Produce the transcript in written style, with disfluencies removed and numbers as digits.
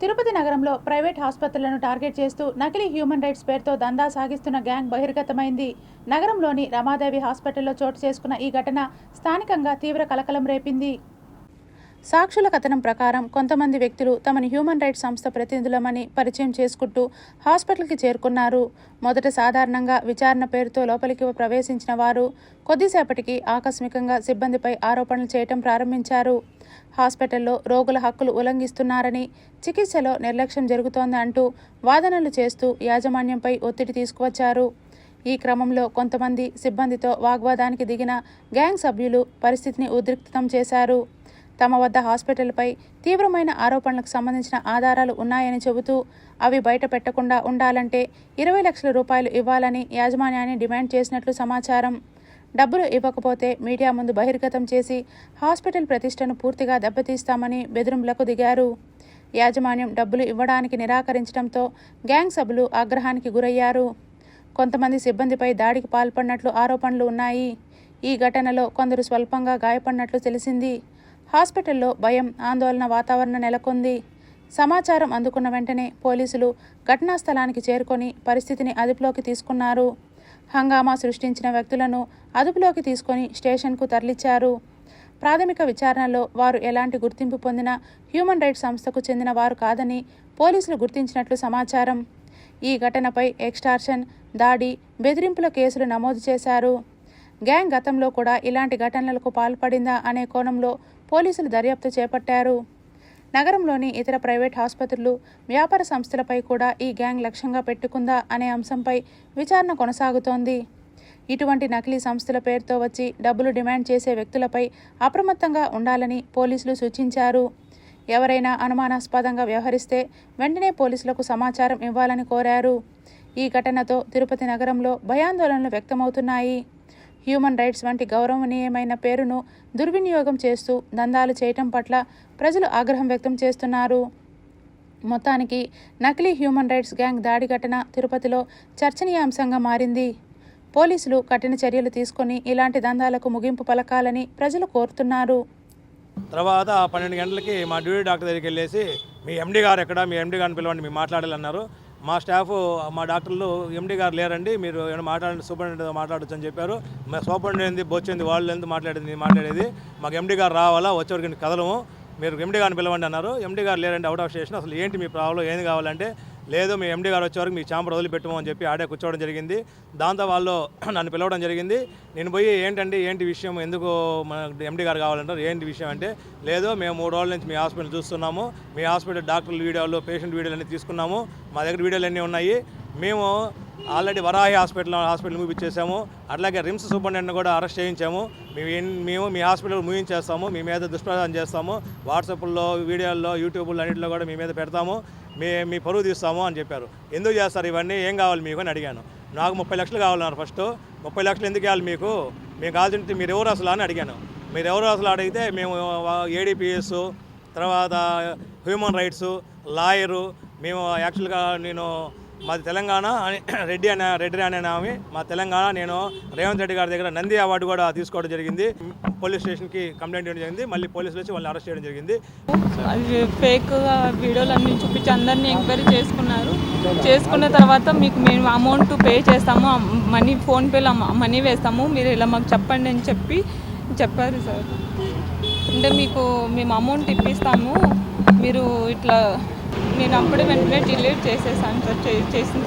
తిరుపతి నగరంలో ప్రైవేట్ ఆసుపత్రులను టార్గెట్ చేస్తూ నకిలీ హ్యూమన్ రైట్స్ పేరుతో దందా సాగిస్తున్న గ్యాంగ్ బహిర్గతమైంది. నగరంలోని రమాదేవి హాస్పిటల్లో చోటు చేసుకున్న ఈ ఘటన స్థానికంగా తీవ్ర కలకలం రేపింది. సాక్షుల కథనం ప్రకారం కొంతమంది వ్యక్తులు తమని హ్యూమన్ రైట్స్ సంస్థ ప్రతినిధులమని పరిచయం చేసుకుంటూ హాస్పిటల్కి చేరుకున్నారు. మొదట సాధారణంగా విచారణ పేరుతో లోపలికి ప్రవేశించిన వారు కొద్దిసేపటికి ఆకస్మికంగా సిబ్బందిపై ఆరోపణలు చేయటం ప్రారంభించారు. హాస్పిటల్లో రోగుల హక్కులు ఉల్లంఘిస్తున్నారని, చికిత్సలో నిర్లక్ష్యం జరుగుతోంది అంటూ వాదనలు చేస్తూ యాజమాన్యంపై ఒత్తిడి తీసుకువచ్చారు. ఈ క్రమంలో కొంతమంది సిబ్బందితో వాగ్వాదానికి దిగిన గ్యాంగ్ సభ్యులు పరిస్థితిని ఉద్రిక్తం చేశారు. తమ వద్ద హాస్పిటల్పై తీవ్రమైన ఆరోపణలకు సంబంధించిన ఆధారాలు ఉన్నాయని చెబుతూ అవి బయట పెట్టకుండా ఉండాలంటే 20 లక్షల రూపాయలు ఇవ్వాలని యాజమాన్యాన్ని డిమాండ్ చేసినట్లు సమాచారం. డబ్బులు ఇవ్వకపోతే మీడియా ముందు బహిర్గతం చేసి హాస్పిటల్ ప్రతిష్టను పూర్తిగా దెబ్బతీస్తామని బెదిరింపులకు దిగారు. యాజమాన్యం డబ్బులు ఇవ్వడానికి నిరాకరించడంతో గ్యాంగ్ సభ్యులు ఆగ్రహానికి గురయ్యారు. కొంతమంది సిబ్బందిపై దాడికి పాల్పడినట్లు ఆరోపణలు ఉన్నాయి. ఈ ఘటనలో కొందరు స్వల్పంగా గాయపడినట్లు తెలిసింది. హాస్పిటల్లో భయం, ఆందోళన వాతావరణం నెలకొంది. సమాచారం అందుకున్న వెంటనే పోలీసులు ఘటనా స్థలానికి చేరుకొని పరిస్థితిని అదుపులోకి తీసుకున్నారు. హంగామా సృష్టించిన వ్యక్తులను అదుపులోకి తీసుకొని స్టేషన్కు తరలించారు. ప్రాథమిక విచారణలో వారు ఎలాంటి గుర్తింపు పొందిన హ్యూమన్ రైట్స్ సంస్థకు చెందిన వారు కాదని పోలీసులు గుర్తించినట్లు సమాచారం. ఈ ఘటనపై ఎక్స్టార్షన్, దాడి, బెదిరింపుల కేసులు నమోదు చేశారు. గ్యాంగ్ గతంలో కూడా ఇలాంటి ఘటనలకు పాల్పడిందా అనే కోణంలో పోలీసులు దర్యాప్తు చేపట్టారు. నగరంలోని ఇతర ప్రైవేట్ ఆసుపత్రులు, వ్యాపార సంస్థలపై కూడా ఈ గ్యాంగ్ లక్ష్యంగా పెట్టుకుందా అనే అంశంపై విచారణ కొనసాగుతోంది. ఇటువంటి నకిలీ సంస్థల పేరుతో వచ్చి డబ్బులు డిమాండ్ చేసే వ్యక్తులపై అప్రమత్తంగా ఉండాలని పోలీసులు సూచించారు. ఎవరైనా అనుమానాస్పదంగా వ్యవహరిస్తే వెంటనే పోలీసులకు సమాచారం ఇవ్వాలని కోరారు. ఈ ఘటనతో తిరుపతి నగరంలో భయాందోళనలు వ్యక్తమవుతున్నాయి. హ్యూమన్ రైట్స్ వంటి గౌరవనీయమైన పేరును దుర్వినియోగం చేస్తూ దందాలు చేయటం పట్ల ప్రజలు ఆగ్రహం వ్యక్తం చేస్తున్నారు. మొత్తానికి నకిలీ హ్యూమన్ రైట్స్ గ్యాంగ్ దాడి ఘటన తిరుపతిలో చర్చనీయాంశంగా మారింది. పోలీసులు కఠిన చర్యలు తీసుకొని ఇలాంటి దందాలకు ముగింపు పలకాలని ప్రజలు కోరుతున్నారు. తర్వాత 12 గంటలకి మా డ్యూటీ డాక్టర్ దగ్గరికి వెళ్ళేసి మీ ఎండీ గారు ఎక్కడ, మీ ఎండీ గారిని పిలవండి, మీరు మాట్లాడాలన్నారు. మా స్టాఫ్, మా డాక్టర్లు ఎండీ గారు లేరండి, మీరు ఏమైనా మాట్లాడండి, సూపరింటెండెంట్ మాట్లాడచ్చు అని చెప్పారు. మా సూపరింటెండెంట్ బొచ్చింది, వాళ్ళు ఎందుకు మాట్లాడేది మాకు ఎండీ గారు రావాలా, వచ్చేవరకు కదలము, మీరు ఎండీ గారిని పిలవండి అన్నారు. ఎండీ గారు లేరండి, అవుట్ ఆఫ్ స్టేషన్. అసలు ఏంటి మీ ప్రాబ్లం, ఏం కావాలంటే లేదు మీ ఎండీ గారు వచ్చేవరకు మీ ఛాంబర్ వదిలిపెట్టము అని చెప్పి ఆడే కూర్చోవడం జరిగింది. దాంతో వాళ్ళు నన్ను పిలవడం జరిగింది. నేను పోయి ఏంటి విషయం, ఎందుకు మన ఎండీ గారు కావాలంటారు, ఏంటి విషయం అంటే లేదు మేము 3 రోజుల నుంచి మీ హాస్పిటల్ చూస్తున్నాము, మీ హాస్పిటల్ డాక్టర్ల వీడియోలు, పేషెంట్ వీడియోలు అన్నీ తీసుకున్నాము, మా దగ్గర వీడియోలు అన్నీ ఉన్నాయి, మేము ఆల్రెడీ వరాహి హాస్పిటల్ మూవిచ్చేసాము, అట్లాగే రిమ్స్ సూపరింటెండెంట్ కూడా అరెస్ట్ చేయించాము, మేము మీ హాస్పిటల్ మూవించేస్తాము, మీ మీద దుష్ప్రచారం చేస్తాము, వాట్సాప్లో, వీడియోల్లో, యూట్యూబ్లో అన్నింటిలో కూడా మీ మీద పెడతాము, మీ పరువు తీస్తాము అని చెప్పారు. ఎందుకు చేస్తారు ఇవన్నీ, ఏం కావాలి మీకు అని అడిగాను. నాకు 30 లక్షలు కావాలన్నారు. ఫస్ట్ 30 లక్షలు ఎందుకు ఇవ్వాలి మీకు కావాల్సింటే మీరు ఎవరు అసలు అని అడిగాను. మీరు ఎవరు అసలు అడిగితే మేము ఏడీపీఎస్, తర్వాత హ్యూమన్ రైట్స్, లాయరు, మేము యాక్చువల్గా నేను మాది తెలంగాణ అని రెడ్డి అనే ఆమె మా తెలంగాణ. నేను రేవంత్ రెడ్డి గారి దగ్గర నంది అవార్డు కూడా తీసుకోవడం జరిగింది. పోలీస్ స్టేషన్కి కంప్లైంట్ ఇవ్వడం జరిగింది. మళ్ళీ పోలీసులు వచ్చి వాళ్ళని అరెస్ట్ చేయడం జరిగింది. అది ఫేక్గా వీడియోలు అన్నీ చూపించి అందరినీ ఎంక్వైరీ చేసుకున్న తర్వాత మీకు మేము అమౌంట్ పే చేస్తాము, మనీ ఫోన్పేలో మనీ వేస్తాము, మీరు ఇలా మాకు చెప్పండి అని చెప్పారు సార్. అంటే మేము అమౌంట్ ఇప్పిస్తాము, మీరు ఇట్లా, నేను అప్పుడే వెంటనే డిలీట్ చేసేసాను సార్. చేసిన